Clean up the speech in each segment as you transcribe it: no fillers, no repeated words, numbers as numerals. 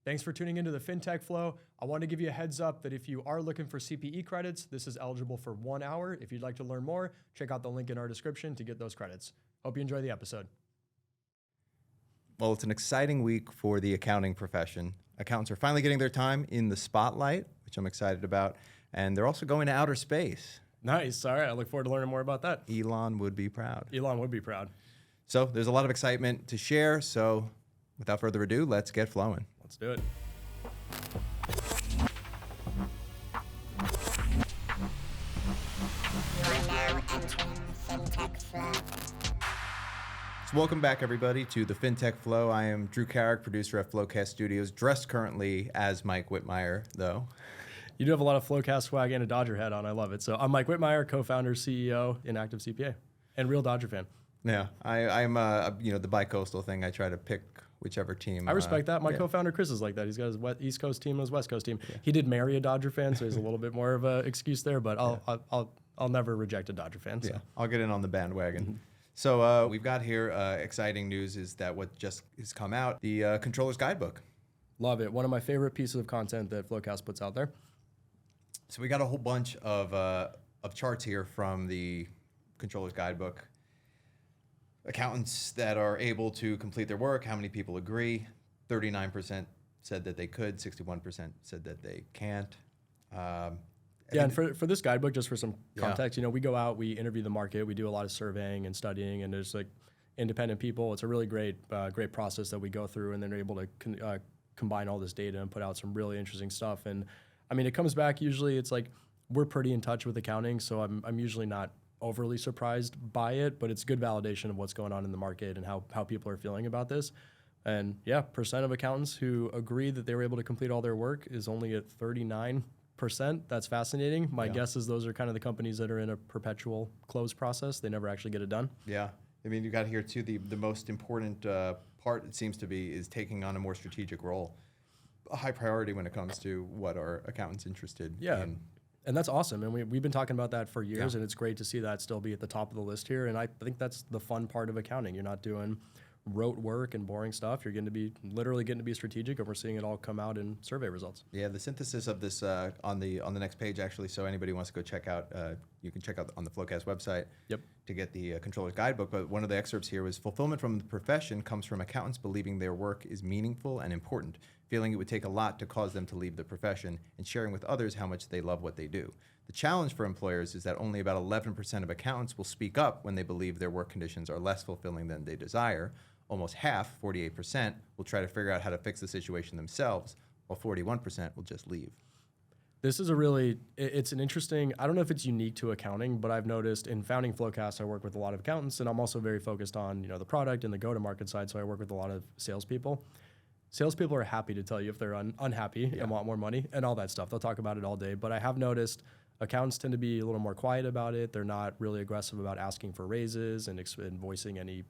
Thanks for tuning into the FinTech Flo. I want to give you a heads up that if you are looking for CPE credits, this is eligible for 1 hour. If you'd like to learn more, check out the link in our description to get those credits. Hope you enjoy the episode. Well, it's an exciting week for the accounting profession. Accountants are finally getting their time in the spotlight, which I'm excited about, and they're also going to outer space. Nice. All right. I look forward to learning more about that. Elon would be proud. Elon would be proud. So there's a lot of excitement to share. So without further ado, let's get flowing. Let's do it. So welcome back, everybody, to the FinTech Flo. I am Drew Carrick, producer at FloQast Studios, dressed currently as Mike Whitmire, though. You do have a lot of FloQast swag and a Dodger hat on. I love it. So I'm Mike Whitmire, co-founder, CEO, inactive CPA, and real Dodger fan. Yeah, I'm the bi-coastal thing. I try to pick whichever team. I respect that. My co-founder Chris is like that. He's got his East Coast team and his West Coast team. Yeah. He did marry a Dodger fan, so he's a little bit more of an excuse there. But I'll never reject a Dodger fan. So. Yeah, I'll get in on the bandwagon. Mm-hmm. So we've got here exciting news is that what just has come out, the Controller's Guidebook. Love it. One of my favorite pieces of content that FloQast puts out there. So we got a whole bunch of charts here from the Controller's Guidebook. Accountants that are able to complete their work, how many people agree? 39% said that they could, 61% said that they can't. And for this guidebook, just for some context, we go out, we interview the market, we do a lot of surveying and studying, and there's like independent people. It's a really great process that we go through, and then they're able to combine all this data and put out some really interesting stuff. And I mean, it comes back usually. It's like we're pretty in touch with accounting, so I'm usually not overly surprised by it, but it's good validation of what's going on in the market and how people are feeling about this. And yeah, percent of accountants who agree that they were able to complete all their work is only at 39%. That's fascinating. My guess is those are kind of the companies that are in a perpetual close process. They never actually get it done. Yeah. I mean, you got here too, the most important part, it seems to be, is taking on a more strategic role. A high priority when it comes to what are accountants interested in. And that's awesome. And we've been talking about that for years, and it's great to see that still be at the top of the list here. And I think that's the fun part of accounting. You're not doing rote work and boring stuff. You're literally getting to be strategic, and we're seeing it all come out in survey results. Yeah, the synthesis of this on the next page, actually, so anybody wants to go check out, you can check out on the FloQast website to get the Controller's Guidebook. But one of the excerpts here was, fulfillment from the profession comes from accountants believing their work is meaningful and important, feeling it would take a lot to cause them to leave the profession, and sharing with others how much they love what they do. The challenge for employers is that only about 11% of accountants will speak up when they believe their work conditions are less fulfilling than they desire. Almost half, 48%, will try to figure out how to fix the situation themselves, while 41% will just leave. This is it's an interesting, I don't know if it's unique to accounting, but I've noticed in founding FloQast, I work with a lot of accountants, and I'm also very focused on the product and the go-to-market side, so I work with a lot of salespeople. Salespeople are happy to tell you if they're unhappy and want more money and all that stuff. They'll talk about it all day, but I have noticed accountants tend to be a little more quiet about it. They're not really aggressive about asking for raises and voicing any,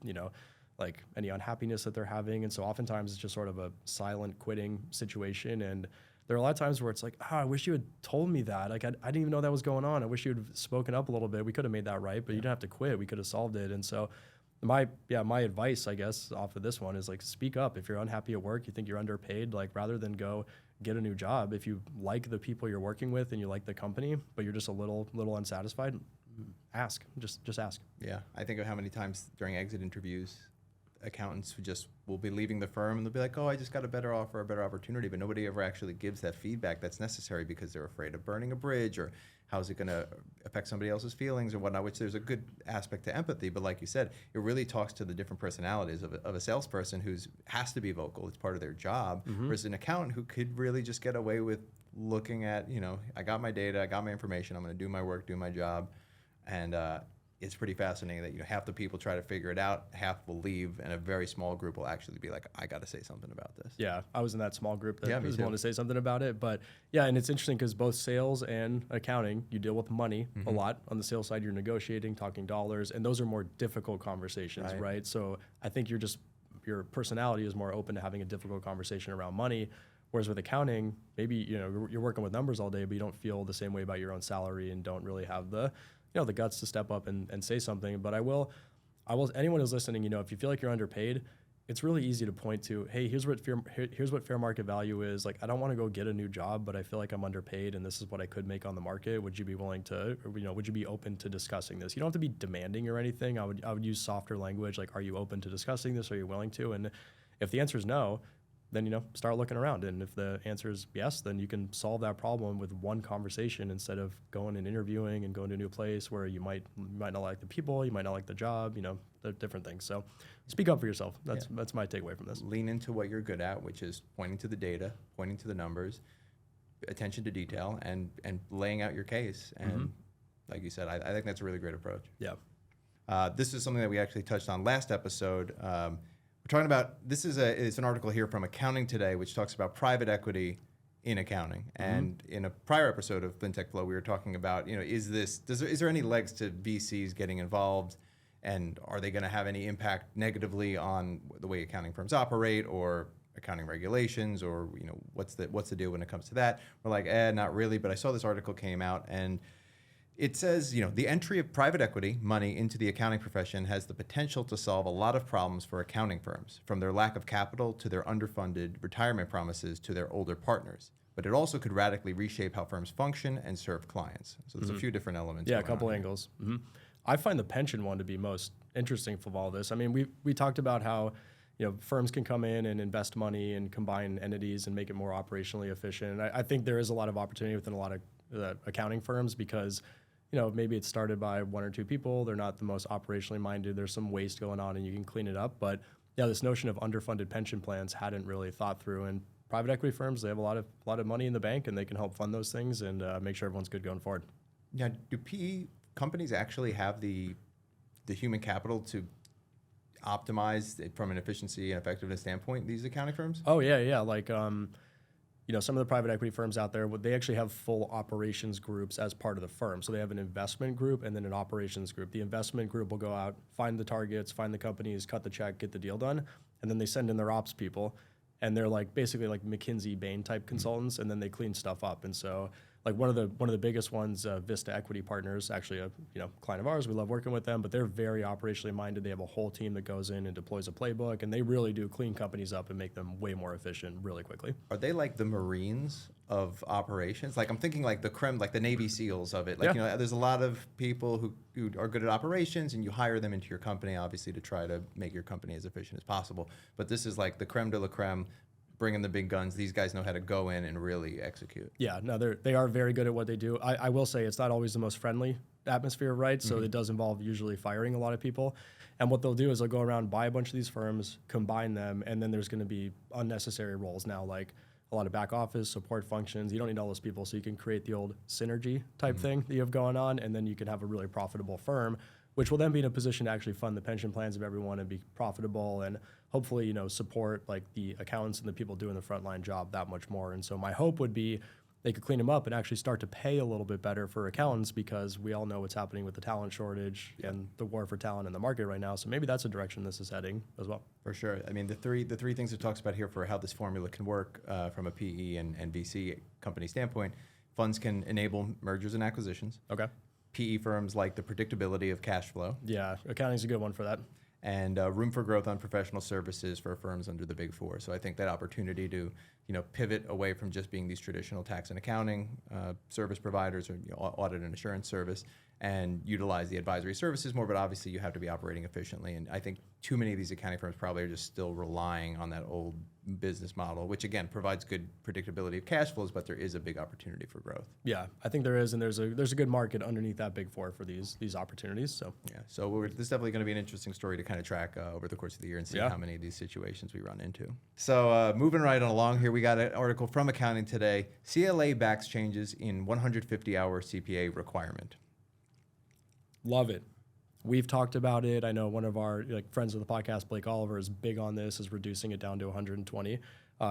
any unhappiness that they're having. And so oftentimes it's just sort of a silent quitting situation. And there are a lot of times where it's like, I wish you had told me that. Like, I didn't even know that was going on. I wish you had spoken up a little bit. We could have made that right, but you didn't have to quit. We could have solved it. And so my advice, I guess, off of this one is speak up. If you're unhappy at work, you think you're underpaid, rather than go get a new job. If you like the people you're working with and you like the company, but you're just a little unsatisfied, ask. Just ask. Yeah, I think of how many times during exit interviews, accountants who just will be leaving the firm and they'll be like, I just got a better offer, a better opportunity, but nobody ever actually gives that feedback that's necessary because they're afraid of burning a bridge, or how's it going to affect somebody else's feelings or whatnot, which there's a good aspect to empathy. But like you said, it really talks to the different personalities of a salesperson who has to be vocal. It's part of their job, versus an accountant who could really just get away with looking at, I got my data, I got my information, I'm going to do my work, do my job. And it's pretty fascinating that half the people try to figure it out, half will leave, and a very small group will actually be like, I got to say something about this. Yeah, I was in that small group that was willing to say something about it. But yeah, and it's interesting because both sales and accounting, you deal with money a lot. On the sales side, you're negotiating, talking dollars, and those are more difficult conversations, right? So I think your personality is more open to having a difficult conversation around money. Whereas with accounting, maybe you're working with numbers all day, but you don't feel the same way about your own salary and don't really have the guts to step up and say something. But I will, anyone who's listening, if you feel like you're underpaid, it's really easy to point to, hey, here's what fair market value is. Like, I don't want to go get a new job, but I feel like I'm underpaid, and this is what I could make on the market. Would you be willing to, or, would you be open to discussing this? You don't have to be demanding or anything. I would use softer language, like, are you open to discussing this? Are you willing to? And if the answer is no, then start looking around. And if the answer is yes, then you can solve that problem with one conversation instead of going and interviewing and going to a new place where you might not like the people, you might not like the job, the different things. So speak up for yourself. That's my takeaway from this. Lean into what you're good at, which is pointing to the data, pointing to the numbers, attention to detail, and laying out your case. And like you said, I think that's a really great approach. Yeah. This is something that we actually touched on last episode. We're talking about, it's an article here from Accounting Today, which talks about private equity in accounting. And in a prior episode of FinTech Flo, we were talking about, is there any legs to VCs getting involved, and are they going to have any impact negatively on the way accounting firms operate or accounting regulations, or what's the deal when it comes to that? We're like, not really. But I saw this article came out, and it says, the entry of private equity money into the accounting profession has the potential to solve a lot of problems for accounting firms, from their lack of capital to their underfunded retirement promises to their older partners. But it also could radically reshape how firms function and serve clients. So there's a few different elements. Yeah, a couple angles. I find the pension one to be most interesting from all this. I mean, we talked about how firms can come in and invest money and combine entities and make it more operationally efficient. And I think there is a lot of opportunity within a lot of accounting firms because maybe it's started by one or two people. They're not the most operationally minded. There's some waste going on and you can clean it up. But yeah, this notion of underfunded pension plans hadn't really thought through. And private equity firms, they have a lot of money in the bank and they can help fund those things and make sure everyone's good going forward. Now, do PE companies actually have the human capital to optimize it from an efficiency and effectiveness standpoint, these accounting firms? Oh, yeah. Like, some of the private equity firms out there, they actually have full operations groups as part of the firm. So they have an investment group and then an operations group. The investment group will go out, find the targets, find the companies, cut the check, get the deal done. And then they send in their ops people. And they're basically like McKinsey, Bain type consultants. And then they clean stuff up. And so like one of the biggest ones, Vista Equity Partners, actually a client of ours. We love working with them, but they're very operationally minded. They have a whole team that goes in and deploys a playbook, and they really do clean companies up and make them way more efficient really quickly. Are they like the Marines of operations? Like I'm thinking like the creme, like the Navy SEALs of it. Like there's a lot of people who are good at operations, and you hire them into your company, obviously, to try to make your company as efficient as possible. But this is like the creme de la creme. Bring in the big guns. These guys know how to go in and really execute. Yeah, no, they are very good at what they do. I will say it's not always the most friendly atmosphere, right? So it does involve usually firing a lot of people. And what they'll do is they'll go around, buy a bunch of these firms, combine them, and then there's going to be unnecessary roles now, like a lot of back office support functions. You don't need all those people, so you can create the old synergy type thing that you have going on, and then you can have a really profitable firm, which will then be in a position to actually fund the pension plans of everyone and be profitable and hopefully, support like the accountants and the people doing the frontline job that much more. And so my hope would be they could clean them up and actually start to pay a little bit better for accountants because we all know what's happening with the talent shortage and the war for talent in the market right now. So maybe that's a direction this is heading as well. For sure. I mean, the three things it talks about here for how this formula can work from a PE and VC company standpoint, funds can enable mergers and acquisitions. Okay. PE firms like the predictability of cash flow. Yeah, accounting's a good one for that. And room for growth on professional services for firms under the Big Four. So I think that opportunity to, pivot away from just being these traditional tax and accounting service providers or audit and assurance service and utilize the advisory services more, but obviously you have to be operating efficiently. And I think too many of these accounting firms probably are just still relying on that old business model, which again provides good predictability of cash flows, but there is a big opportunity for growth. Yeah, I think there is, and there's a good market underneath that Big Four for these opportunities. So yeah, so this is definitely going to be an interesting story to kind of track over the course of the year and see how many of these situations we run into. So moving right on along here, we got an article from Accounting Today. CLA backs changes in 150-hour CPA requirement. Love it. We've talked about it. I know one of our friends of the podcast, Blake Oliver, is big on this, is reducing it down to 120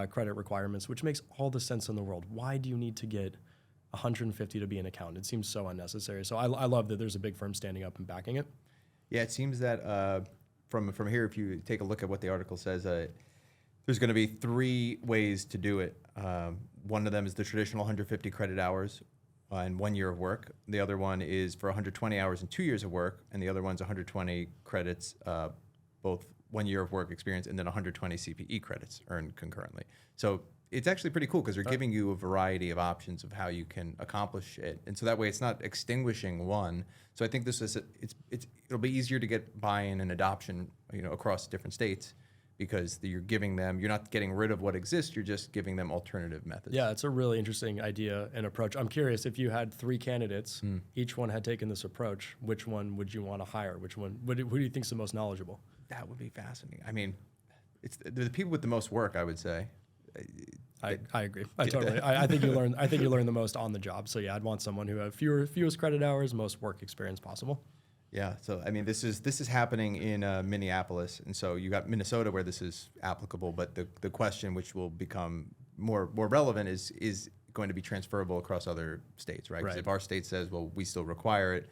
credit requirements, which makes all the sense in the world. Why do you need to get 150 to be an accountant? It seems so unnecessary. So I love that there's a big firm standing up and backing it. Yeah, it seems that from here, if you take a look at what the article says, there's going to be three ways to do it. One of them is the traditional 150 credit hours in 1 year of work. The other one is for 120 hours and 2 years of work, and the other one's 120 credits, both 1 year of work experience, and then 120 CPE credits earned concurrently. So it's actually pretty cool because they're giving you a variety of options of how you can accomplish it, and so that way it's not extinguishing one. So I think this is it'll be easier to get buy-in and adoption, across different states, because you're not getting rid of what exists, you're just giving them alternative methods. Yeah, it's a really interesting idea and approach. I'm curious, if you had 3 candidates, each one had taken this approach, which one would you want to hire? Who do you think is the most knowledgeable? That would be fascinating. I mean, it's the people with the most work, I would say. I agree. I think you learn the most on the job. So yeah, I'd want someone who had fewest credit hours, most work experience possible. Yeah. So I mean, this is happening in Minneapolis, and so you got Minnesota where this is applicable. But the question, which will become more relevant, is going to be transferable across other states, right? Because if our state says, well, we still require it,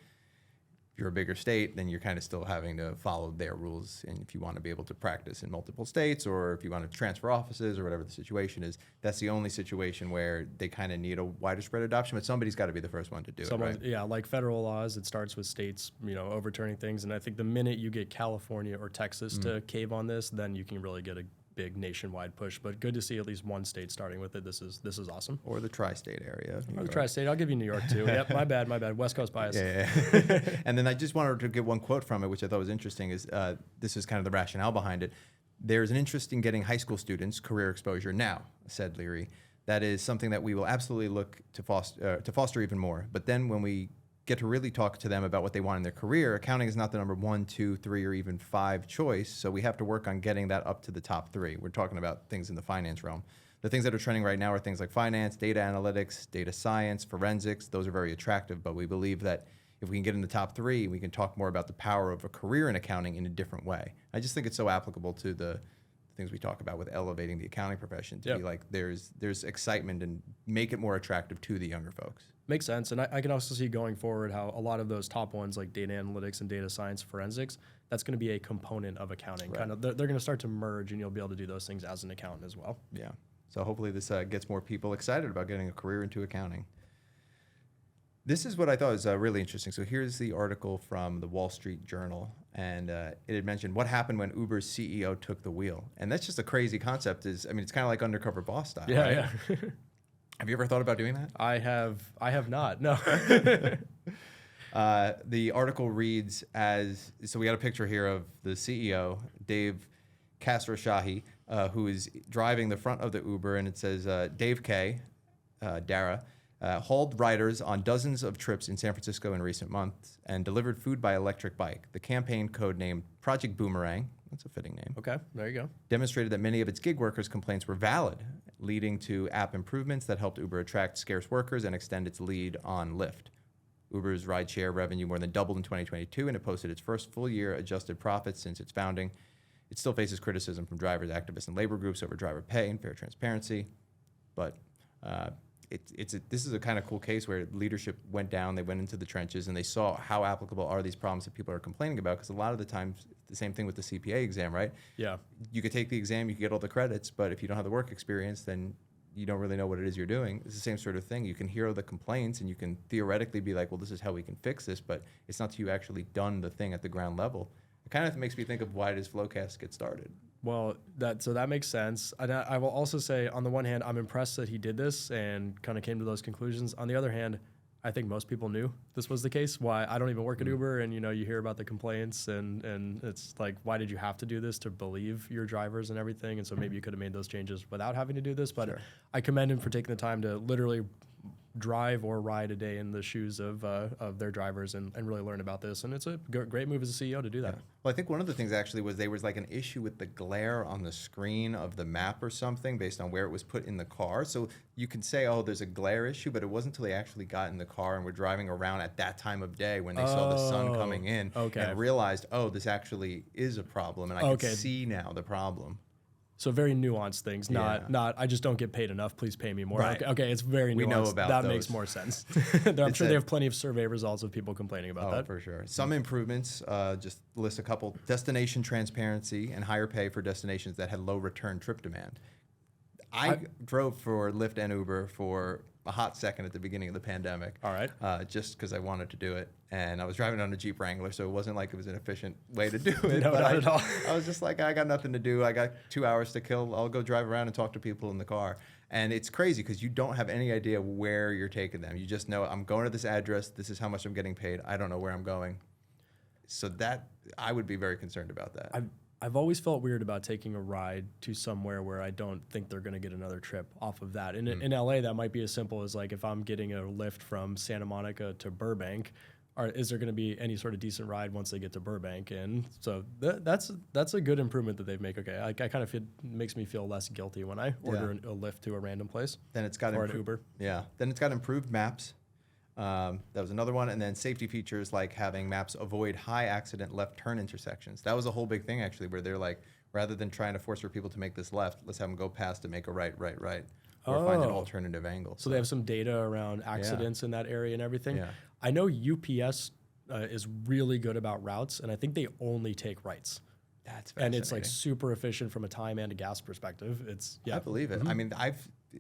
if you're a bigger state, then you're kind of still having to follow their rules. And if you want to be able to practice in multiple states, or if you want to transfer offices, or whatever the situation is, that's the only situation where they kind of need a wider spread adoption. But somebody's got to be the first one to do it, right? Yeah, like federal laws, it starts with states, overturning things. And I think the minute you get California or Texas to cave on this, then you can really get a big nationwide push. But good to see at least one state starting with it. This is awesome. Or the tri-state area. Or the tri-state. I'll give you New York too. Yep, my bad. West Coast bias. Yeah. And then I just wanted to get one quote from it, which I thought was interesting. Is this is kind of the rationale behind it. There's an interest in getting high school students career exposure now, said Leary. That is something that we will absolutely look to foster even more. But then when we get to really talk to them about what they want in their career, accounting is not the number 1, 2, 3, or even 5 choice. So we have to work on getting that up to the top 3. We're talking about things in the finance realm. The things that are trending right now are things like finance, data analytics, data science, forensics. Those are very attractive, but we believe that if we can get in the top 3, we can talk more about the power of a career in accounting in a different way. I just think it's so applicable to the things we talk about with elevating the accounting profession to be like there's excitement and make it more attractive to the younger folks. Makes sense. And I can also see going forward how a lot of those top ones like data analytics and data science forensics, that's going to be a component of accounting. Kind of they're going to start to merge, and you'll be able to do those things as an accountant as well. Yeah. So hopefully this gets more people excited about getting a career into accounting. This is what I thought was really interesting. So here's the article from the Wall Street Journal, and it had mentioned what happened when Uber's CEO took the wheel. And that's just a crazy concept. It's kind of like undercover boss style. Yeah, right? yeah. Have you ever thought about doing that? I have not. No. The article reads so we got a picture here of the CEO, Dave Khosrowshahi, who is driving the front of the Uber, and it says Dave K. Dara hauled riders on dozens of trips in San Francisco in recent months and delivered food by electric bike. The campaign, codenamed Project Boomerang, that's a fitting name. Okay, there you go. Demonstrated that many of its gig workers' complaints were valid, leading to app improvements that helped Uber attract scarce workers and extend its lead on Lyft. Uber's rideshare revenue more than doubled in 2022, and it posted its first full-year adjusted profits since its founding. It still faces criticism from drivers, activists, and labor groups over driver pay and fair transparency, but this is a kind of cool case where leadership went down, they went into the trenches, and they saw how applicable are these problems that people are complaining about, because a lot of the times, the same thing with the CPA exam, right? Yeah. You could take the exam, you could get all the credits, but if you don't have the work experience, then you don't really know what it is you're doing. It's the same sort of thing. You can hear the complaints, and you can theoretically be like, well, this is how we can fix this, but it's not till you actually done the thing at the ground level. It kind of makes me think of, why does FloQast get started? Well, that makes sense. And I will also say, on the one hand, I'm impressed that he did this and kind of came to those conclusions. On the other hand, I think most people knew this was the case. Why I don't even work at Uber, and you hear about the complaints, and it's like, why did you have to do this to believe your drivers and everything? And so maybe you could have made those changes without having to do this. But I commend him for taking the time to literally drive or ride a day in the shoes of their drivers and really learn about this. And it's a great move as a CEO to do that. Yeah. Well, I think one of the things actually was there was like an issue with the glare on the screen of the map or something based on where it was put in the car. So you can say, oh, there's a glare issue, but it wasn't until they actually got in the car and were driving around at that time of day when they saw the sun coming in and realized, oh, this actually is a problem, and I can see now the problem. So very nuanced things, not I just don't get paid enough, please pay me more. Right. Okay, it's very nuanced. We know about that those. Makes more sense. I'm sure they have plenty of survey results of people complaining about that. For sure. Some improvements, just list a couple: destination transparency and higher pay for destinations that had low return trip demand. I drove for Lyft and Uber for a hot second at the beginning of the pandemic. All right. Just because I wanted to do it. And I was driving on a Jeep Wrangler, so it wasn't like it was an efficient way to do it. No, but not at all. I was just like, I got nothing to do. I got 2 hours to kill. I'll go drive around and talk to people in the car. And it's crazy because you don't have any idea where you're taking them. You just know, I'm going to this address. This is how much I'm getting paid. I don't know where I'm going. So that, I would be very concerned about that. I've always felt weird about taking a ride to somewhere where I don't think they're going to get another trip off of that. In LA, that might be as simple as like if I'm getting a lift from Santa Monica to Burbank, is there going to be any sort of decent ride once they get to Burbank? And so that's a good improvement that they've made. Okay, I kind of feel, makes me feel less guilty when I order a lift to a random place. Then it's got or an Uber. Yeah. Then it's got improved maps. That was another one. And then safety features like having maps avoid high accident left turn intersections. That was a whole big thing actually, where they're like, rather than trying to force for people to make this left, let's have them go past and make a right, or find an alternative angle. So they have some data around accidents in that area and everything. Yeah. I know UPS is really good about routes, and I think they only take rights. That's fascinating. And it's like super efficient from a time and a gas perspective. I believe it. I mean,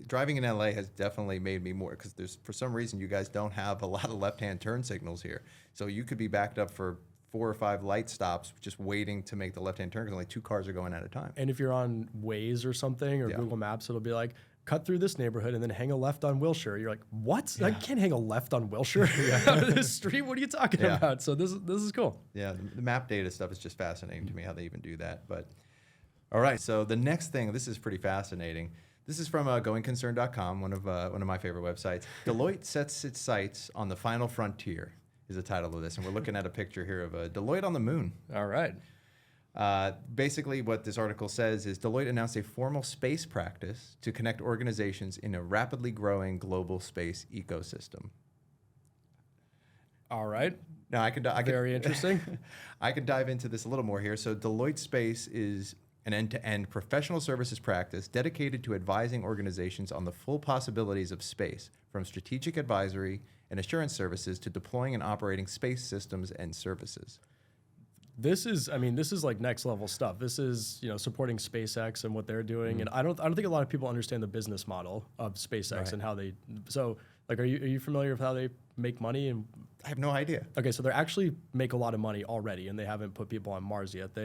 driving in LA has definitely made me more, because there's, for some reason, you guys don't have a lot of left-hand turn signals here. So you could be backed up for 4 or 5 light stops just waiting to make the left-hand turn because only 2 cars are going at a time. And if you're on Waze or something or Google Maps, it'll be like, cut through this neighborhood and then hang a left on Wilshire. You're like, what? I can't hang a left on Wilshire out of this street. What are you talking about? So this is cool. Yeah, the map data stuff is just fascinating to me, how they even do that. But all right, so the next thing, this is pretty fascinating. This is from goingconcern.com, one of my favorite websites. Deloitte sets its sights on the final frontier is the title of this, and we're looking at a picture here of Deloitte on the moon. All right. Basically, what this article says is Deloitte announced a formal space practice to connect organizations in a rapidly growing global space ecosystem. All right. Now, Very interesting. I could dive into this a little more here. So Deloitte Space is an end-to-end professional services practice dedicated to advising organizations on the full possibilities of space, from strategic advisory and assurance services to deploying and operating space systems and services. This is like next level stuff. This is, supporting SpaceX and what they're doing. And I don't think a lot of people understand the business model of SpaceX and how they, so like, are you familiar with how they make money? And I have no idea. Okay. So they actually make a lot of money already, and they haven't put people on Mars yet.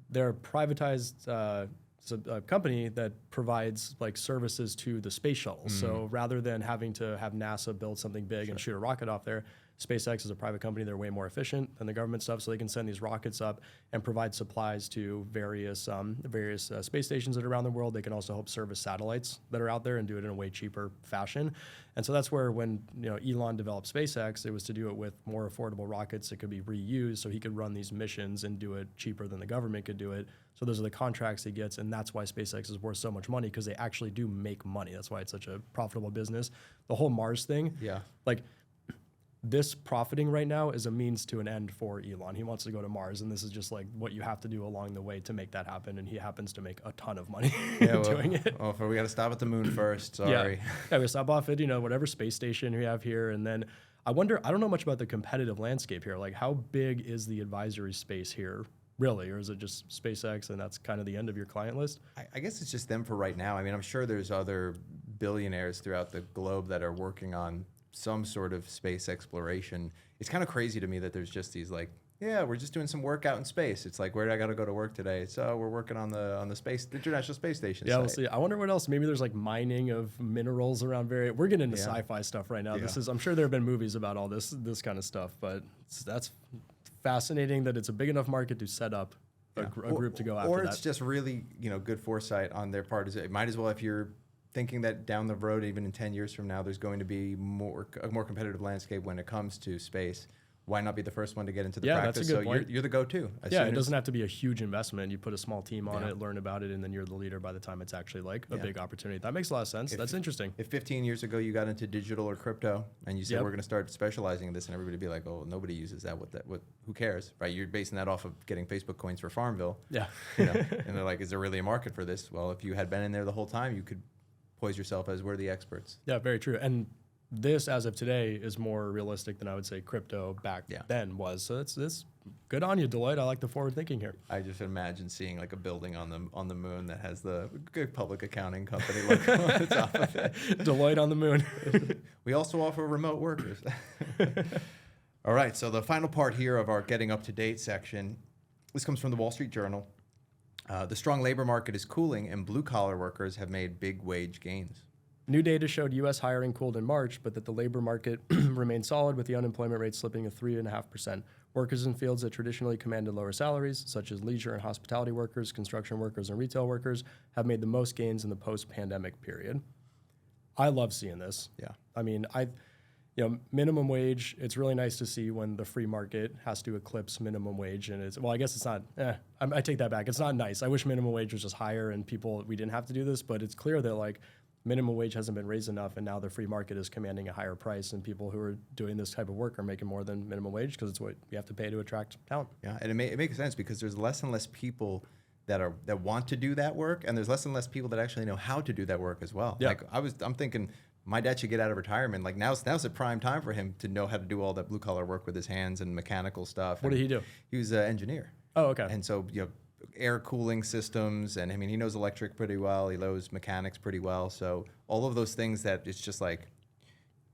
They're a privatized company that provides like services to the space shuttle. So rather than having to have NASA build something big and shoot a rocket off there, SpaceX is a private company. They're way more efficient than the government stuff, so they can send these rockets up and provide supplies to various space stations that are around the world. They can also help service satellites that are out there and do it in a way cheaper fashion. And so that's where when Elon developed SpaceX, it was to do it with more affordable rockets that could be reused, so he could run these missions and do it cheaper than the government could do it. So those are the contracts he gets, and that's why SpaceX is worth so much money, because they actually do make money. That's why it's such a profitable business. The whole Mars thing, like, this profiting right now is a means to an end for Elon. He wants to go to Mars, and this is just like what you have to do along the way to make that happen. And he happens to make a ton of money doing it. Oh, we got to stop at the moon first. Sorry. Yeah, we stop off at whatever space station we have here, and then I don't know much about the competitive landscape here. Like, how big is the advisory space here? Really, or is it just SpaceX and that's kind of the end of your client list? I guess it's just them for right now. I mean, I'm sure there's other billionaires throughout the globe that are working on some sort of space exploration. It's kind of crazy to me that there's just these like, we're just doing some work out in space. It's like, where do I got to go to work today? So we're working on the International Space Station. Yeah, we'll see. I wonder what else. Maybe there's like mining of minerals around we're getting into sci-fi stuff right now. Yeah. I'm sure there have been movies about all this kind of stuff, but that's fascinating that it's a big enough market to set up a group to go after that. Or it's just really, good foresight on their part. It might as well, if you're thinking that down the road, even in 10 years from now, there's going to be a more competitive landscape when it comes to space, why not be the first one to get into the practice? That's a good point. You're the go-to. It doesn't have to be a huge investment. You put a small team on it, learn about it, and then you're the leader by the time it's actually like a big opportunity. That makes a lot of sense. That's interesting. If 15 years ago you got into digital or crypto and you said we're going to start specializing in this, and everybody would be like, oh, nobody uses that. Who cares, right? You're basing that off of getting Facebook coins for Farmville. Yeah. And they're like, is there really a market for this? Well, if you had been in there the whole time, you could poise yourself as we're the experts. Yeah, very true. And this, as of today, is more realistic than I would say crypto back then was. So it's good on you, Deloitte. I like the forward thinking here. I just imagine seeing like a building on the moon that has the good public accounting company logo on the top of it. Deloitte on the moon. We also offer remote workers. All right, so the final part here of our getting up to date section, this comes from the Wall Street Journal. The strong labor market is cooling and blue collar workers have made big wage gains. New data showed U.S. hiring cooled in March, but that the labor market remained solid with the unemployment rate slipping to 3.5%. Workers in fields that traditionally commanded lower salaries, such as leisure and hospitality workers, construction workers, and retail workers, have made the most gains in the post-pandemic period. I love seeing this. Yeah. I mean, minimum wage, it's really nice to see when the free market has to eclipse minimum wage. And I guess it's not, I take that back. It's not nice. I wish minimum wage was just higher and we didn't have to do this, but it's clear that like minimum wage hasn't been raised enough and now the free market is commanding a higher price and people who are doing this type of work are making more than minimum wage because it's what you have to pay to attract talent. Yeah, and it makes sense because there's less and less people that want to do that work, and there's less and less people that actually know how to do that work as well. Yeah. Like I'm thinking my dad should get out of retirement. Like now's the prime time for him to know how to do all that blue collar work with his hands and mechanical stuff. What did he do? He was an engineer. Oh, okay. And so air cooling systems, and I mean he knows electric pretty well. He knows mechanics pretty well. So all of those things that it's just like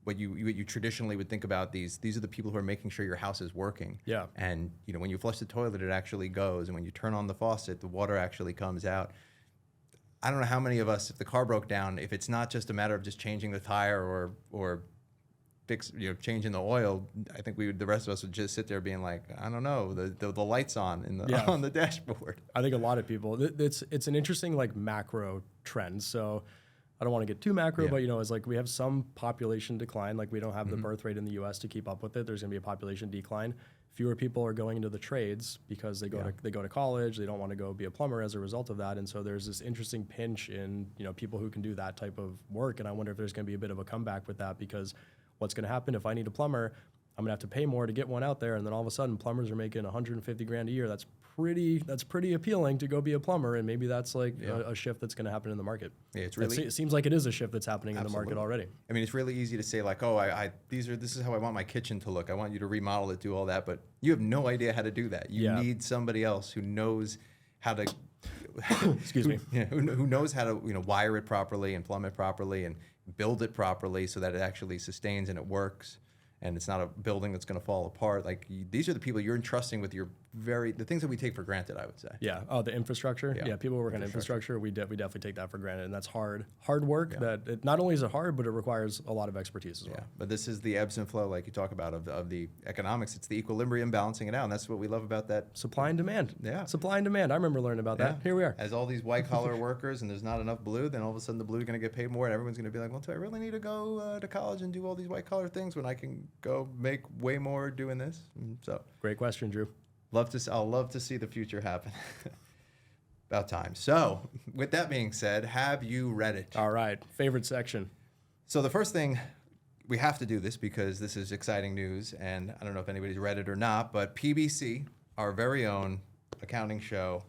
what you traditionally would think about these are the people who are making sure your house is working. Yeah. And when you flush the toilet, it actually goes, and when you turn on the faucet, the water actually comes out. I don't know how many of us, if the car broke down, if it's not just a matter of just changing the tire or changing the oil, I think the rest of us would just sit there being like, I don't know, the lights on on the dashboard. I think a lot of people, it's an interesting like macro trend. So I don't want to get too macro, but it's like we have some population decline. Like we don't have the birth rate in the U.S. to keep up with it. There's going to be a population decline. Fewer people are going into the trades because they go to college. They don't want to go be a plumber as a result of that. And so there's this interesting pinch in people who can do that type of work. And I wonder if there's going to be a bit of a comeback with that because what's going to happen if I need a plumber? I'm going to have to pay more to get one out there, and then all of a sudden plumbers are making $150,000 a year. That's pretty appealing to go be a plumber, and maybe that's like a shift that's going to happen in the market. Yeah, it's really. It seems like it is a shift that's happening in the market already. I mean, it's really easy to say like, oh, this is how I want my kitchen to look. I want you to remodel it, do all that, but you have no idea how to do that. You need somebody else who knows how to. Excuse me. Who knows how to wire it properly and plumb it properly and build it properly so that it actually sustains and it works. And it's not a building that's going to fall apart. Like these are the people you're entrusting with the things that we take for granted, I would say. Yeah. Oh, the infrastructure. Yeah. People who work on infrastructure. We definitely take that for granted, and that's hard work. That not only is it hard, but it requires a lot of expertise as well. Yeah. But this is the ebbs and flow, like you talk about, of the economics. It's the equilibrium balancing it out, and that's what we love about that. Supply and demand. Yeah. Supply and demand. I remember learning about that. Here we are. As all these white collar workers, and there's not enough blue, then all of a sudden the blue are going to get paid more, and everyone's going to be like, well, do I really need to go to college and do all these white collar things when I can go make way more doing this? And so great question, Drew. I'll love to see the future happen. About time. So with that being said, have you read it? All right. Favorite section. So the first thing, we have to do this because this is exciting news, and I don't know if anybody's read it or not, but PBC, our very own accounting show,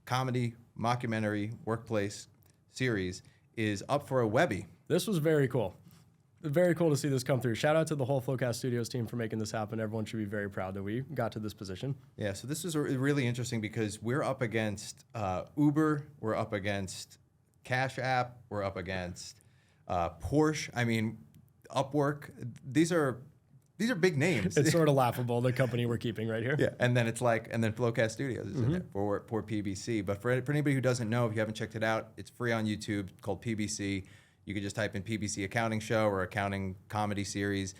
comedy, mockumentary, workplace series, is up for a Webby. This was very cool. Very cool to see this come through. Shout out to the whole FloQast Studios team for making this happen. Everyone should be very proud that we got to this position. Yeah, so this is really interesting because we're up against Uber, we're up against Cash App, we're up against Porsche. I mean, Upwork. These are big names. It's sort of laughable, the company we're keeping right here. Yeah, and then FloQast Studios is in there for PBC. But for anybody who doesn't know, if you haven't checked it out, it's free on YouTube, called PBC. You could just type in PBC accounting show or accounting comedy series.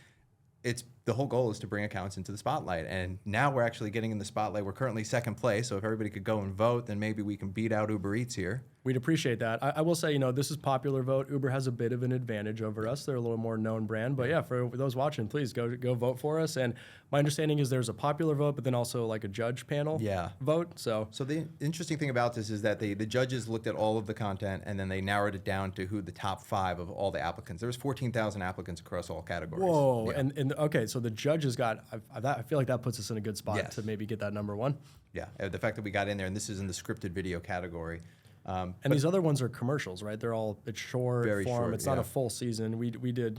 The whole goal is to bring accountants into the spotlight. And now we're actually getting in the spotlight. We're currently second place. So if everybody could go and vote, then maybe we can beat out Uber Eats here. We'd appreciate that. I will say, this is popular vote. Uber has a bit of an advantage over us. They're a little more known brand. But yeah, for those watching, please go vote for us. And my understanding is there's a popular vote, but then also like a judge panel vote. So the interesting thing about this is that the judges looked at all of the content and then they narrowed it down to who the top 5 of all the applicants. There was 14,000 applicants across all categories. Whoa. Yeah. And okay, so the judges got, I feel like that puts us in a good spot to maybe get that number 1. Yeah, the fact that we got in there, and this is in the scripted video category. And these other ones are commercials, right? They're all, it's short Very form. short, It's not a full season. We did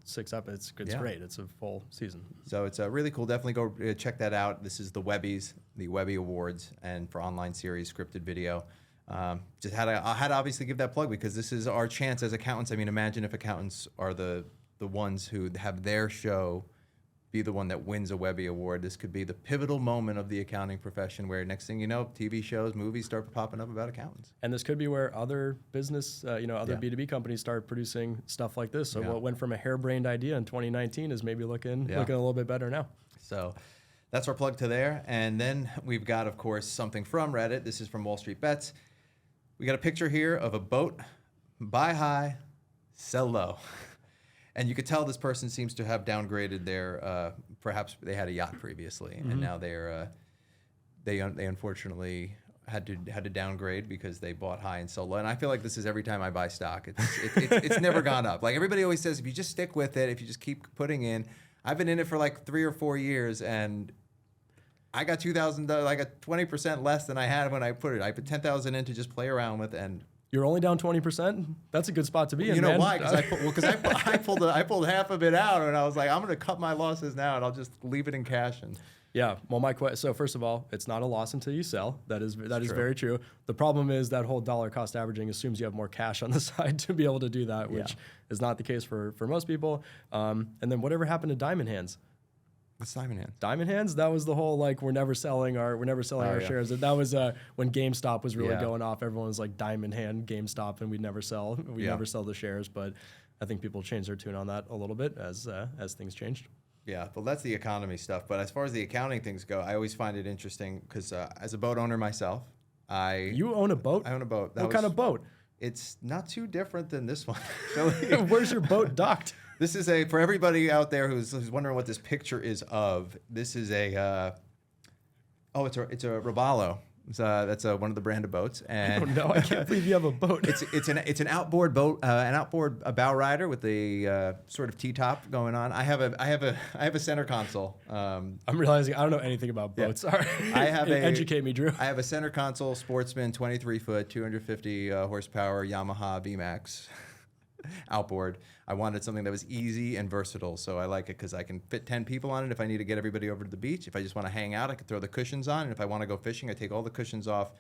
6 episodes. It's great. It's a full season. So it's really cool. Definitely go check that out. This is the Webby Awards, and for online series, scripted video. Just had to obviously give that plug because this is our chance as accountants. I mean, imagine if accountants are the ones who have their show be the one that wins a Webby Award. This could be the pivotal moment of the accounting profession where next thing you know, TV shows, movies start popping up about accountants. And this could be where other business, other B2B companies start producing stuff like this. So what went from a harebrained idea in 2019 is maybe looking a little bit better now. So that's our plug to there. And then we've got, of course, something from Reddit. This is from Wall Street Bets. We got a picture here of a boat, buy high, sell low. And you could tell this person seems to have downgraded their, perhaps they had a yacht previously, and now they unfortunately had to downgrade because they bought high and sold low. And I feel like this is every time I buy stock. It's never gone up. Like everybody always says, if you just stick with it, if you just keep putting in. I've been in it for like 3 or 4 years, and I got $2,000, like a 20% less than I had when I put it. I put $10,000 in to just play around with, and you're only down 20%. That's a good spot to be in. You know man. why? Because I pulled half of it out, and I was like, I'm going to cut my losses now, and I'll just leave it in cash. And yeah. Well, so first of all, it's not a loss until you sell. That is very true. The problem is that whole dollar cost averaging assumes you have more cash on the side to be able to do that, which is not the case for most people. And then whatever happened to Diamond Hands? What's Diamond Hands? Diamond Hands, that was the whole like we're never selling our shares. That was when GameStop was really going off. Everyone was like Diamond Hand GameStop, and we'd never sell the shares. But I think people changed their tune on that a little bit as things changed. Yeah, well, that's the economy stuff. But as far as the accounting things go, I always find it interesting because as a boat owner myself, You own a boat? I own a boat. What kind of boat? It's not too different than this one. Where's your boat docked? This is for everybody out there who's wondering what this picture is of. This is it's a Robalo. That's one of the brand of boats. And I don't know. I can't believe you have a boat. It's an outboard boat, an outboard bow rider with a sort of T-top going on. I have a center console. I'm realizing I don't know anything about boats. Yeah. Educate me, Drew. I have a center console Sportsman 23 foot, 250 horsepower Yamaha VMAX outboard. I wanted something that was easy and versatile, so I like it because I can fit 10 people on it if I need to get everybody over to the beach. If I just want to hang out, I can throw the cushions on, and if I want to go fishing, I take all the cushions off,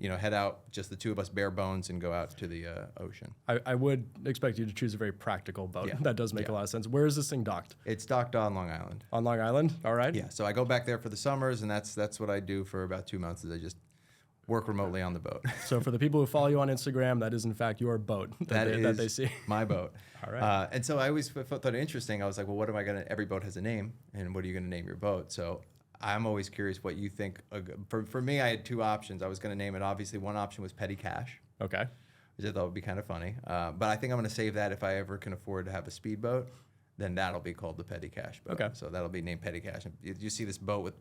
head out, just the two of us, bare bones, and go out to the ocean. I would expect you to choose a very practical boat. Yeah. That does make a lot of sense. Where is this thing docked? It's docked on Long Island. On Long Island? All right. Yeah, so I go back there for the summers, and that's what I do for about 2 months is I just work remotely on the boat. So for the people who follow you on Instagram, that is in fact your boat that they see. My boat. All right. And so I always thought it interesting. I was like, well, what am I going to, every boat has a name, and what are you going to name your boat? So I'm always curious what you think. For me, I had 2 options. I was going to name it, obviously, one option was Petty Cash. Okay. Which I thought would be kind of funny. But I think I'm going to save that if I ever can afford to have a speedboat. Then that'll be called the Petty Cash boat. Okay. So that'll be named Petty Cash. And you see this boat with,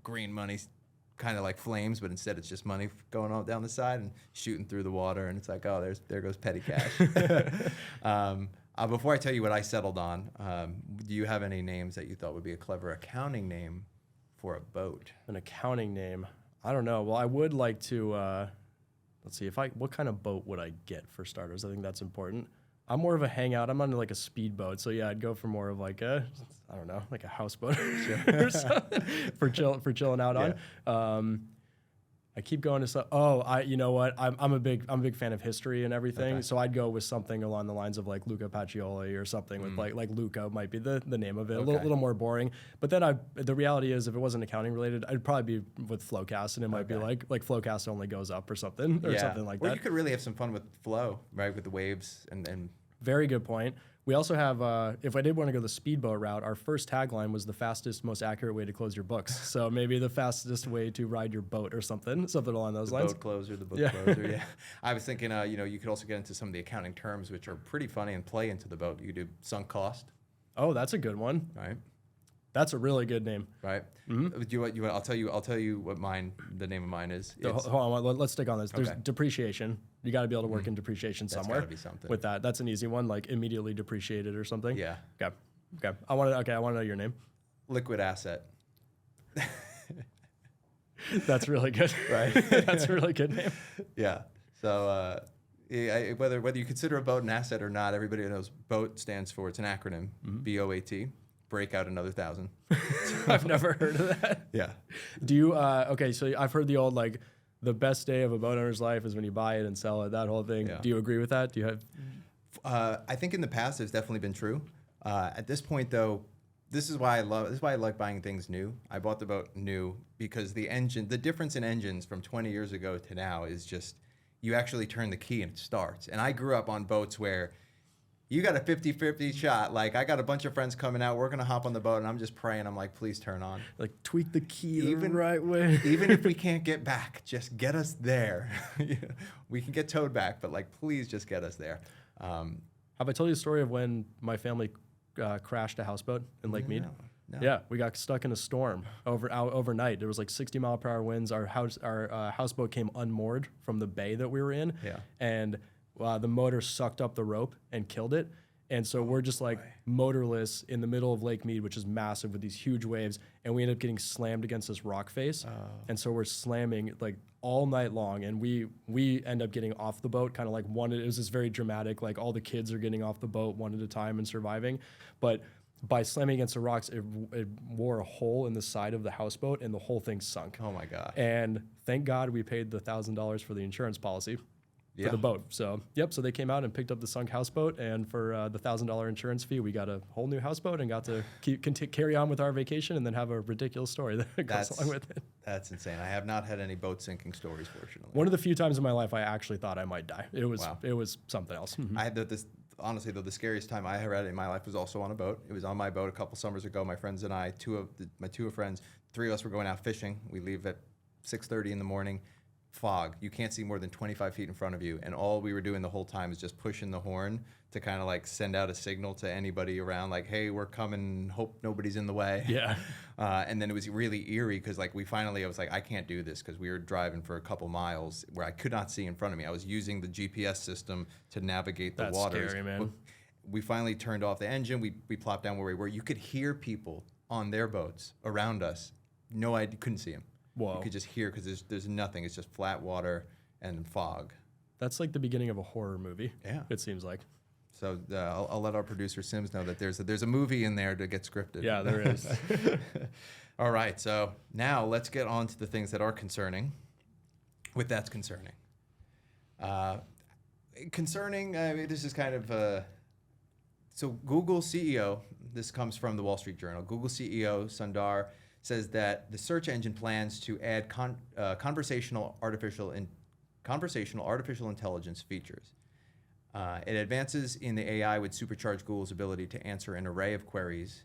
green money, kind of like flames, but instead it's just money going all down the side and shooting through the water, and it's like, oh, there goes Petty Cash. Before I tell you what I settled on, do you have any names that you thought would be a clever accounting name for a boat? An accounting name? I don't know. Well, I would like to, let's see, what kind of boat would I get for starters? I think that's important. I'm more of a hangout. I'm on like a speedboat. So yeah, I'd go for more of like a houseboat or something for chilling out on. I keep going to stuff. You know what? I'm a big fan of history and everything. Okay. So I'd go with something along the lines of like Luca Pacioli or something with like Luca might be the name of it. Okay. A little more boring. But then the reality is if it wasn't accounting related, I'd probably be with FloQast, and it might be like FloQast only goes up or something something like that. Well, you could really have some fun with Flo, right? With the waves and. Very good point. We also have, if I did want to go the speedboat route, our first tagline was the fastest, most accurate way to close your books. So maybe the fastest way to ride your boat or something along those lines. The boat closer, the book closer, yeah. I was thinking, you could also get into some of the accounting terms, which are pretty funny and play into the boat. You do sunk cost. Oh, that's a good one. Right. That's a really good name. Right. Mm-hmm. I'll tell you what the name of mine is. Hold on, let's stick on this. There's depreciation. You got to be able to work in depreciation somewhere. That's got to be something. With that, that's an easy one, like immediately depreciated or something. Yeah. Okay. I want to know your name. Liquid asset. That's really good. Right. That's a really good name. Yeah. So whether you consider a boat an asset or not, everybody knows BOAT stands for, it's an acronym, BOAT, break out another 1,000. I've never heard of that. Yeah. Do you, okay, so I've heard the old, like, the best day of a boat owner's life is when you buy it and sell it, that whole thing. Yeah. Do you agree with that? Do you have? I think in the past it's definitely been true. At this point, though, this is why I like buying things new. I bought the boat new because the difference in engines from 20 years ago to now is just, you actually turn the key and it starts. And I grew up on boats where you got a 50-50 shot. Like, I got a bunch of friends coming out, we're gonna hop on the boat, and I'm just praying. I'm like, please turn on. Like, tweak the key the right way. Even if we can't get back, just get us there. We can get towed back, but like, please just get us there. Have I told you the story of when my family crashed a houseboat in Lake Mead? No. Yeah, we got stuck in a storm overnight. There was like 60-mile-per-hour winds. Our houseboat came unmoored from the bay that we were in, and the motor sucked up the rope and killed it. And so we're just like motorless in the middle of Lake Mead, which is massive with these huge waves, and we end up getting slammed against this rock face. And so we're slamming like all night long, and we end up getting off the boat, kind of like it was this very dramatic, like all the kids are getting off the boat one at a time and surviving. But by slamming against the rocks, it wore a hole in the side of the houseboat, and the whole thing sunk. Oh my God. And thank God we paid the $1,000 for the insurance policy. For the boat. So, so they came out and picked up the sunk houseboat, and for the $1,000 insurance fee, we got a whole new houseboat and got to carry on with our vacation and then have a ridiculous story that goes along with it. That's insane. I have not had any boat sinking stories, fortunately. One of the few times in my life I actually thought I might die. It was something else. I had honestly, though, the scariest time I ever had in my life was also on a boat. It was on my boat a couple summers ago. My friends and I, my two friends, three of us were going out fishing. We leave at 6:30 in the morning. Fog. You can't see more than 25 feet in front of you, and all we were doing the whole time is just pushing the horn to kind of like send out a signal to anybody around, like, hey, we're coming, hope nobody's in the way. Yeah. And then it was really eerie because like I was like, I can't do this, because we were driving for a couple miles where I could not see in front of me. I was using the GPS system to navigate the waters. That's scary, man. We finally turned off the engine. We plopped down where we were. You could hear people on their boats around us. No, I couldn't see them. Whoa. You could just hear, because there's nothing. It's just flat water and fog. That's like the beginning of a horror movie. Yeah. It seems like. So I'll let our producer Sims know that there's a movie in there to get scripted. Yeah, there is. All right. So now let's get on to the things that are concerning. With that's concerning. This is kind of... So Google CEO, this comes from the Wall Street Journal. Google CEO Sundar says that the search engine plans to add conversational artificial intelligence features. It advances in the AI would supercharge Google's ability to answer an array of queries,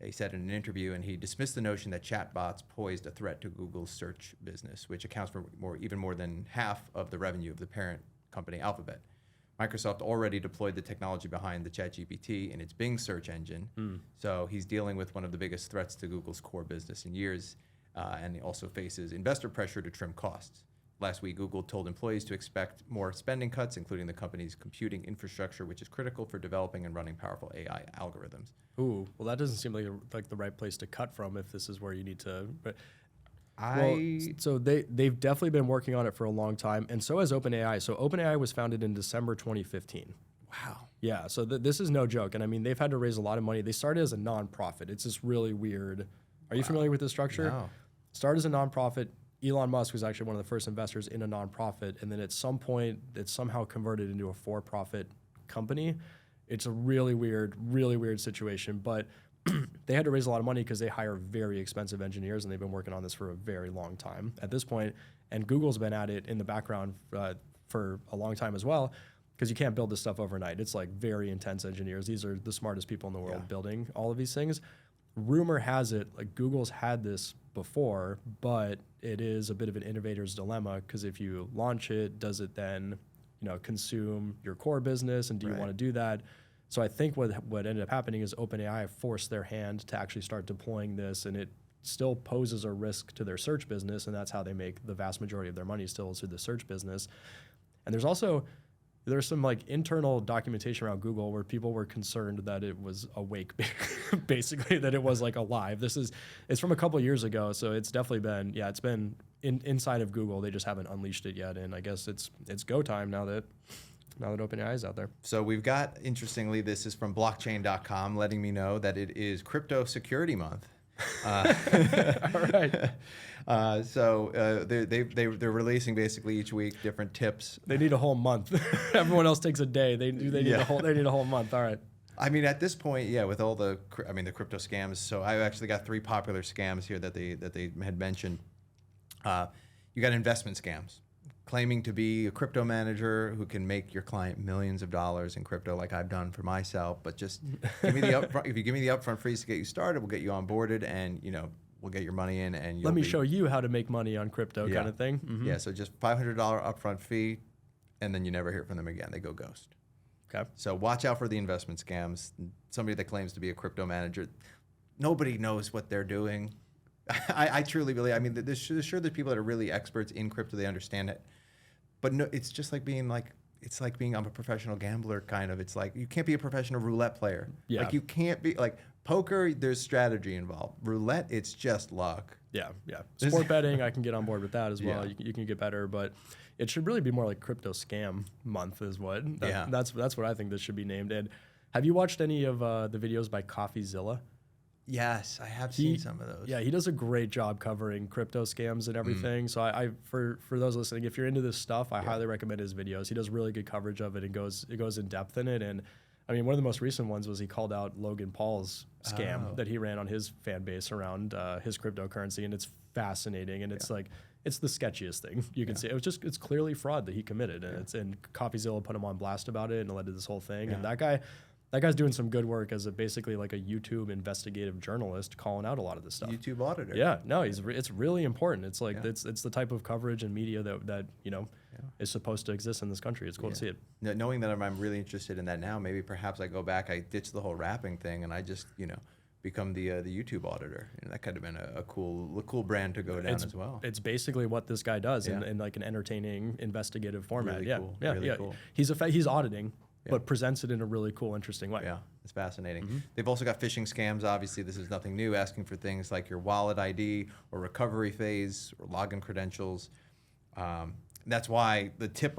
he said in an interview, and he dismissed the notion that chatbots posed a threat to Google's search business, which accounts for even more than half of the revenue of the parent company Alphabet. Microsoft already deployed the technology behind the ChatGPT in its Bing search engine. So he's dealing with one of the biggest threats to Google's core business in years, and he also faces investor pressure to trim costs. Last week, Google told employees to expect more spending cuts, including the company's computing infrastructure, which is critical for developing and running powerful AI algorithms. Ooh, well, that doesn't seem like the right place to cut from if this is where you need to... But so they've definitely been working on it for a long time, and so has OpenAI. So OpenAI was founded in December 2015. Wow. Yeah, so this is no joke, and I mean they've had to raise a lot of money. They started as a nonprofit. It's just really weird. Are you familiar with the structure? No. Started as a nonprofit. Elon Musk was actually one of the first investors in a nonprofit, and then at some point it's somehow converted into a for-profit company. It's a really weird situation, but they had to raise a lot of money because they hire very expensive engineers, and they've been working on this for a very long time at this point. And Google's been at it in the background for a long time as well, because you can't build this stuff overnight. It's like very intense engineers. These are the smartest people in the world building all of these things. Rumor has it, like Google's had this before, but it is a bit of an innovator's dilemma, because if you launch it, does it then, consume your core business, and do you want to do that? So I think what ended up happening is OpenAI forced their hand to actually start deploying this, and it still poses a risk to their search business, and that's how they make the vast majority of their money, still is through the search business. And there's some like internal documentation around Google where people were concerned that it was awake, basically, that it was like alive. It's from a couple years ago, so it's definitely been, it's been inside of Google, they just haven't unleashed it yet. And I guess it's go time now that OpenAI is out there. So we've got, interestingly, this is from blockchain.com letting me know that it is Crypto Security Month. All right. They're releasing basically each week different tips. They need a whole month. Everyone else takes a day. They need a whole month. All right. I mean, at this point, yeah, with all the crypto scams. So I actually got 3 popular scams here that they had mentioned. You got investment scams, claiming to be a crypto manager who can make your client millions of dollars in crypto, like I've done for myself. But just give me the upfront. If you give me the upfront fees to get you started, we'll get you onboarded, and we'll get your money in. And let me show you how to make money on crypto, kind of thing. Mm-hmm. Yeah. So just $500 upfront fee, and then you never hear from them again. They go ghost. Okay. So watch out for the investment scams. Somebody that claims to be a crypto manager, nobody knows what they're doing. I truly believe. I mean, there's people that are really experts in crypto. They understand it, but no, it's just like being I'm a professional gambler kind of. It's like you can't be a professional roulette player. Yeah. Like you can't be like poker. There's strategy involved. Roulette, it's just luck. Yeah. Sport betting, I can get on board with that as well. Yeah. You can get better, but it should really be more like Crypto Scam Month is what. That's what I think this should be named. And have you watched any of the videos by CoffeeZilla? Yes, I have seen some of those. Yeah, he does a great job covering crypto scams and everything. So I for those listening, if you're into this stuff, I highly recommend his videos. He does really good coverage of it and goes in depth in it. And I mean, one of the most recent ones was he called out Logan Paul's scam that he ran on his fan base around his cryptocurrency, and it's fascinating. And it's like it's the sketchiest thing you can see. It's clearly fraud that he committed, and CoffeeZilla put him on blast about it and it led to this whole thing. And that guy's doing some good work as basically like a YouTube investigative journalist, calling out a lot of this stuff. YouTube auditor. Yeah, no, it's really important. It's like it's the type of coverage and media that is supposed to exist in this country. It's cool to see it. Knowing that I'm really interested in that now, maybe perhaps I go back, I ditch the whole rapping thing, and I just become the YouTube auditor. That could have been a cool brand to go down as well. It's basically what this guy does in like an entertaining investigative format. Really cool. He's auditing. But presents it in a really cool, interesting way. Yeah, it's fascinating. They've also got phishing scams. Obviously, this is nothing new, asking for things like your wallet ID or recovery phase or login credentials. That's why the tip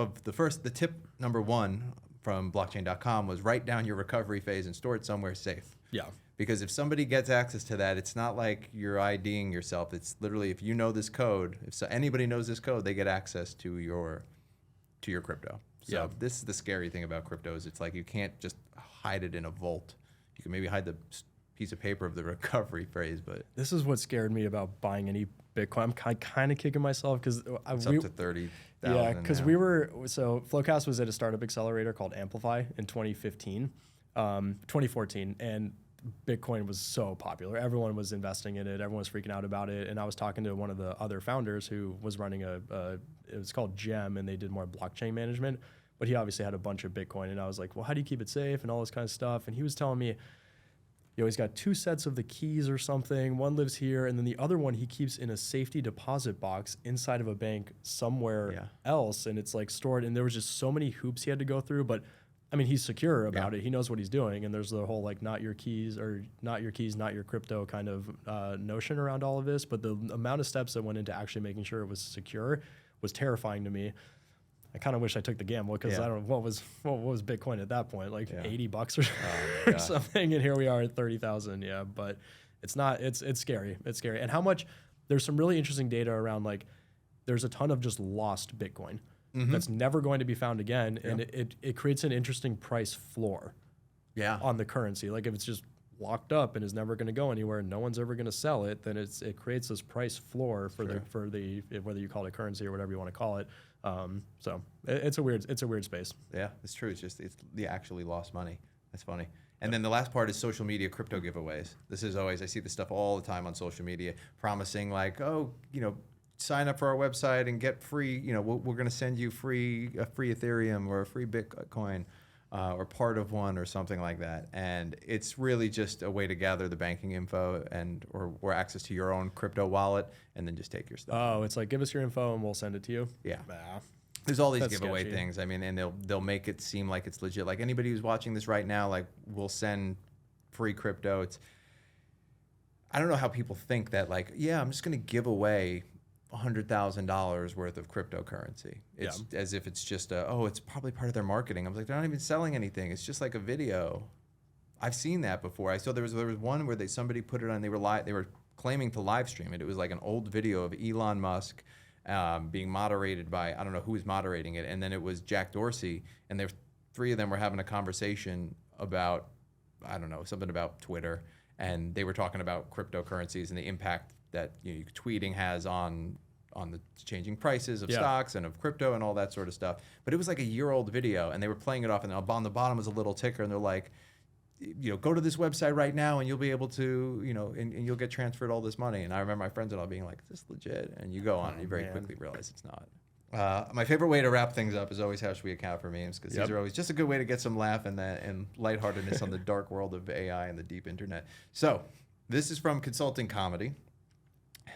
number 1 from blockchain.com was write down your recovery phase and store it somewhere safe. Yeah. Because if somebody gets access to that, it's not like you're IDing yourself. It's literally if you know this code, anybody knows this code, they get access to your crypto. So this is the scary thing about crypto is it's like you can't just hide it in a vault. You can maybe hide the piece of paper of the recovery phrase, but this is what scared me about buying any Bitcoin. I'm kind of kicking myself because it's up to 30,000. Yeah, because FloQast was at a startup accelerator called Amplify in 2014, and Bitcoin was so popular. Everyone was investing in it. Everyone was freaking out about it. And I was talking to one of the other founders who was running it was called Gem, and they did more blockchain management. But he obviously had a bunch of Bitcoin. And I was like, well, how do you keep it safe and all this kind of stuff? And he was telling me, he's got 2 sets of the keys or something. One lives here, and then the other one he keeps in a safety deposit box inside of a bank somewhere else. And it's like stored. And there was just so many hoops he had to go through. But I mean, he's secure about it. He knows what he's doing. And there's the whole like not your keys, not your crypto kind of notion around all of this. But the amount of steps that went into actually making sure it was secure was terrifying to me. I kind of wish I took the gamble because I don't know what was Bitcoin at that point, like $80 or something. And here we are at 30,000. Yeah. But it's not, it's scary. It's scary. And how much, there's some really interesting data around like, there's a ton of just lost Bitcoin. That's never going to be found again, and it creates an interesting price floor on the currency. Like if it's just locked up and is never going to go anywhere and no one's ever going to sell it, then it creates this price floor for the whether you call it currency or whatever you want to call it. So it's a weird space. Yeah, it's true. It's the actually lost money. That's funny. And then the last part is social media crypto giveaways. This is always, I see this stuff all the time on social media, promising like, sign up for our website and get free, we're going to send you a free Ethereum or a free Bitcoin or part of one or something like that. And it's really just a way to gather the banking info or access to your own crypto wallet and then just take your stuff. Oh, it's like, give us your info and we'll send it to you? Yeah. There's all these giveaway things. I mean, and they'll make it seem like it's legit. Like anybody who's watching this right now, like we'll send free crypto. I don't know how people think that like, I'm just going to give away $100,000 worth of cryptocurrency. It's as if it's just it's probably part of their marketing. I was like, they're not even selling anything. It's just like a video. I've seen that before. I saw there was one where somebody put it on. They were claiming to live stream it. It was like an old video of Elon Musk being moderated by, I don't know who was moderating it, and then it was Jack Dorsey, and three of them were having a conversation about, I don't know, something about Twitter, and they were talking about cryptocurrencies and the impact that tweeting has on the changing prices of stocks and of crypto and all that sort of stuff. But it was like a year-old video, and they were playing it off, and on the bottom was a little ticker, and they're like, go to this website right now and you'll be able to, and you'll get transferred all this money. And I remember my friends and all being like, is this legit? And you go on and you very quickly realize it's not. My favorite way to wrap things up is always how should we account for memes, because these are always just a good way to get some laugh and lightheartedness on the dark world of AI and the deep internet. So this is from Consulting Comedy.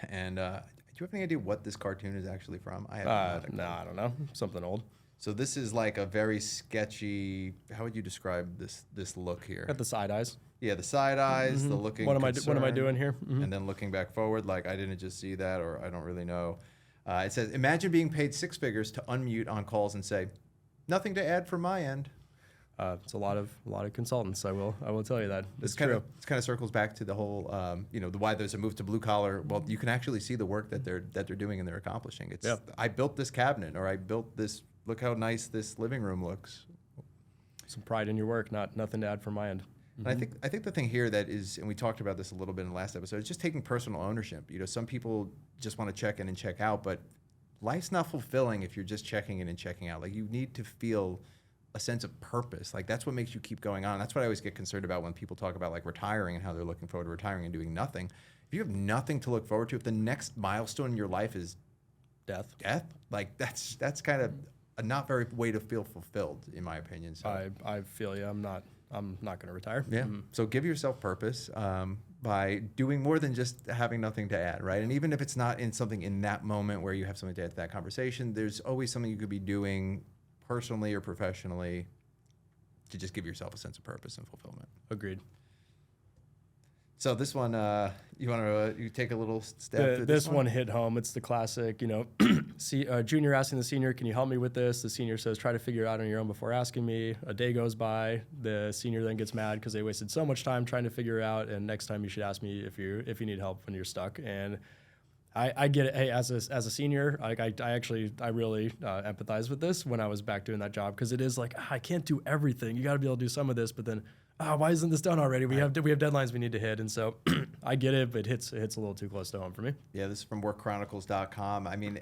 And do you have any idea what this cartoon is actually from? I have no, I don't know. Something old. So this is like a very sketchy. How would you describe this look here? Got the side eyes. Yeah, the side eyes, the looking. What am I doing here? And then looking back forward, like I didn't just see that, or I don't really know. It says, imagine being paid 6 figures to unmute on calls and say, "Nothing to add from my end." It's a lot of consultants. I will tell you that. This kind of circles back to the whole, why there's a move to blue collar. Well, you can actually see the work that they're doing and they're accomplishing. It's I built this cabinet, or I built this. Look how nice this living room looks. Some pride in your work, nothing to add from my end. And I think the thing here that is, and we talked about this a little bit in the last episode, is just taking personal ownership. Some people just want to check in and check out, but life's not fulfilling if you're just checking in and checking out. Like, you need to feel a sense of purpose. Like, that's what makes you keep going on. That's what I always get concerned about when people talk about like retiring and how they're looking forward to retiring and doing nothing. If you have nothing to look forward to, if the next milestone in your life is death, like that's kind of a not very way to feel fulfilled, in my opinion. So I feel you. I'm not going to retire. Yeah. So give yourself purpose by doing more than just having nothing to add, right? And even if it's not in something in that moment where you have something to add to that conversation, there's always something you could be doing personally or professionally to just give yourself a sense of purpose and fulfillment. Agreed. So this one, you want to you take a little step through this one hit home. It's the classic, junior asking the senior, can you help me with this? The senior says, try to figure it out on your own before asking me. A day goes by. The senior then gets mad because they wasted so much time trying to figure it out. And next time you should ask me if you need help when you're stuck. And I get it. Hey, as a senior, I really empathize with this when I was back doing that job, because it is like, I can't do everything. You got to be able to do some of this, but then, why isn't this done already? We have deadlines we need to hit, and so I get it, but it hits a little too close to home for me. Yeah, this is from workchronicles.com. I mean,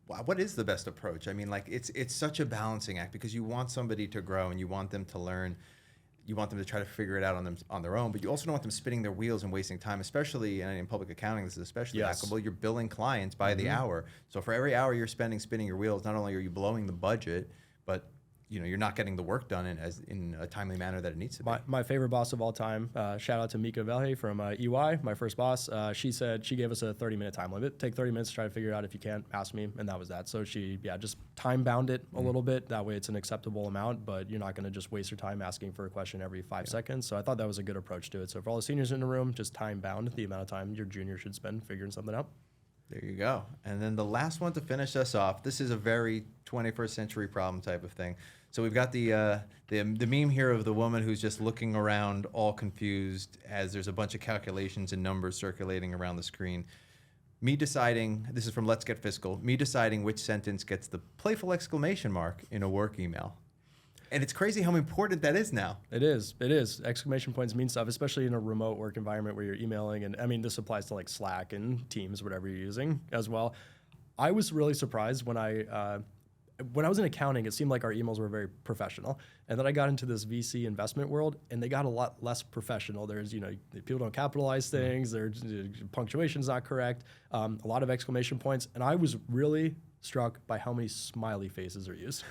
what is the best approach? I mean, like it's such a balancing act, because you want somebody to grow and you want them to learn. You want them to try to figure it out on their own, but you also don't want them spinning their wheels and wasting time, especially in public accounting. This is especially applicable. You're billing clients by the hour. So for every hour you're spending spinning your wheels, not only are you blowing the budget, but you're not getting the work done in a timely manner that it needs to be. My favorite boss of all time, shout out to Mika Velhe from EY, my first boss. She said she gave us a 30-minute time limit. Take 30 minutes to try to figure it out. If you can't, ask me, and that was that. So she, just time bound it a little bit. That way it's an acceptable amount, but you're not going to just waste your time asking for a question every 5 seconds. So I thought that was a good approach to it. So for all the seniors in the room, just time bound the amount of time your junior should spend figuring something out. There you go. And then the last one to finish us off. This is a very 21st century problem type of thing. So we've got the meme here of the woman who's just looking around all confused as there's a bunch of calculations and numbers circulating around the screen. This is from Let's Get Fiscal, me deciding which sentence gets the playful exclamation mark in a work email. And it's crazy how important that is now. It is. Exclamation points mean stuff, especially in a remote work environment where you're emailing. And I mean, this applies to like Slack and Teams, whatever you're using as well. I was really surprised when I was in accounting, it seemed like our emails were very professional. And then I got into this VC investment world, and they got a lot less professional. There's, people don't capitalize things. There's punctuation's not correct. A lot of exclamation points. And I was really struck by how many smiley faces are used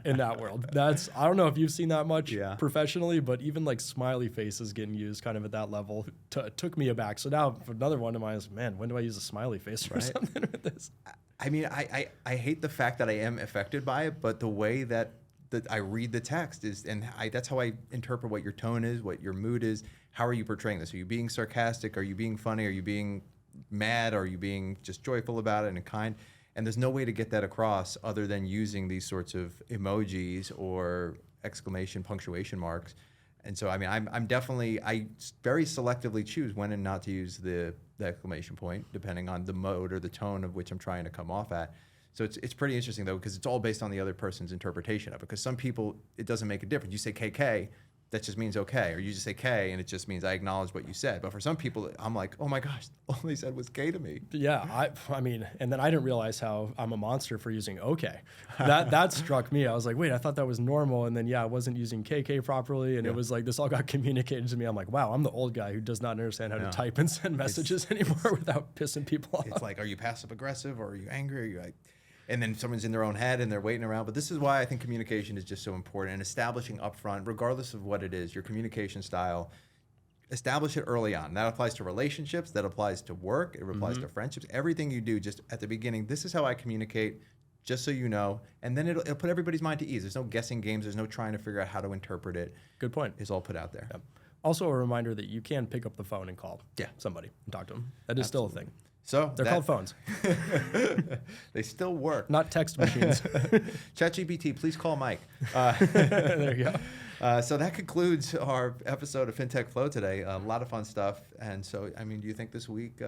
in that world. I don't know if you've seen that much professionally, but even like smiley faces getting used kind of at that level took me aback. So now another one of mine is, man, when do I use a smiley face for something with this? I mean, I hate the fact that I am affected by it, but the way that I read the text is, and that's how I interpret what your tone is, what your mood is. How are you portraying this? Are you being sarcastic? Are you being funny? Are you being mad? Are you being just joyful about it and kind? And there's no way to get that across other than using these sorts of emojis or exclamation punctuation marks. And so, I mean, I very selectively choose when and not to use the exclamation point, depending on the mode or the tone of which I'm trying to come off at. So it's pretty interesting, though, because it's all based on the other person's interpretation of it. Because some people, it doesn't make a difference. You say KK, that just means okay. Or you just say K, and it just means I acknowledge what you said. But for some people, I'm like, oh my gosh, all they said was K to me. Yeah, I mean, and then I didn't realize how I'm a monster for using okay. That struck me. I was like, wait, I thought that was normal. And then, yeah, I wasn't using KK properly. And it was like, this all got communicated to me. I'm like, wow, I'm the old guy who does not understand how to type and send messages anymore without pissing people off. It's like, are you passive aggressive or are you angry? Are you like... And then someone's in their own head and they're waiting around. But this is why I think communication is just so important, and establishing upfront, regardless of what it is, your communication style, establish it early on. That applies to relationships, that applies to work, it applies to friendships. Everything you do, just at the beginning, this is how I communicate, just so you know. And then it'll put everybody's mind to ease. There's no guessing games. There's no trying to figure out how to interpret it. Good point. It's all put out there. Yep. Also a reminder that you can pick up the phone and call somebody and talk to them. That is still a thing. So they're called phones. They still work. Not text machines. ChatGPT, please call Mike. There you go. So that concludes our episode of FinTech Flo today. A lot of fun stuff. And so, I mean, do you think this week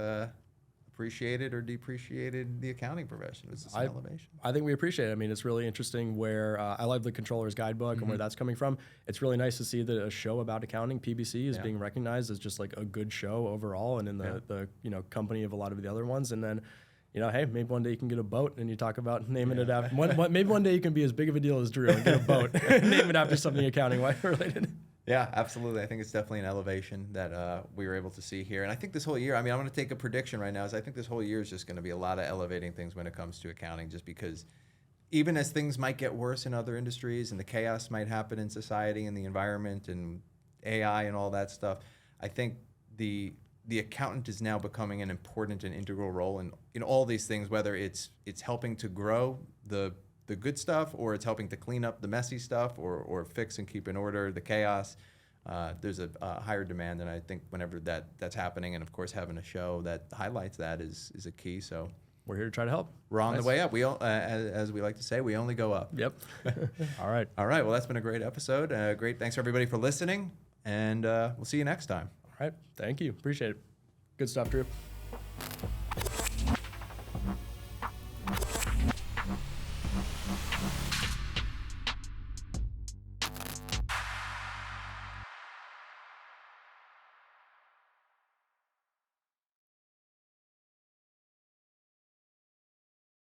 appreciated or depreciated the accounting profession? Was this an elevation? I think we appreciate it. I mean, it's really interesting where I love the Controller's Guidebook and where that's coming from. It's really nice to see that a show about accounting, PBC, is being recognized as just like a good show overall and in the company of a lot of the other ones. And then, hey, maybe one day you can get a boat and you talk about naming it after. Maybe one day you can be as big of a deal as Drew and get a boat and name it after something accounting related. Yeah, absolutely. I think it's definitely an elevation that we were able to see here. And I think this whole year, I mean, I'm going to take a prediction right now, is I think this whole year is just going to be a lot of elevating things when it comes to accounting, just because even as things might get worse in other industries and the chaos might happen in society and the environment and AI and all that stuff, I think the accountant is now becoming an important and integral role in all these things, whether it's helping to grow the good stuff, or it's helping to clean up the messy stuff, or fix and keep in order the chaos. There's a higher demand, and I think whenever that's happening, and of course having a show that highlights that is a key. So we're here to try to help. We're on the way up. We as we like to say, we only go up. Yep. All right. Well, that's been a great episode. Great. Thanks everybody for listening, and we'll see you next time. All right. Thank you. Appreciate it. Good stuff, Drew.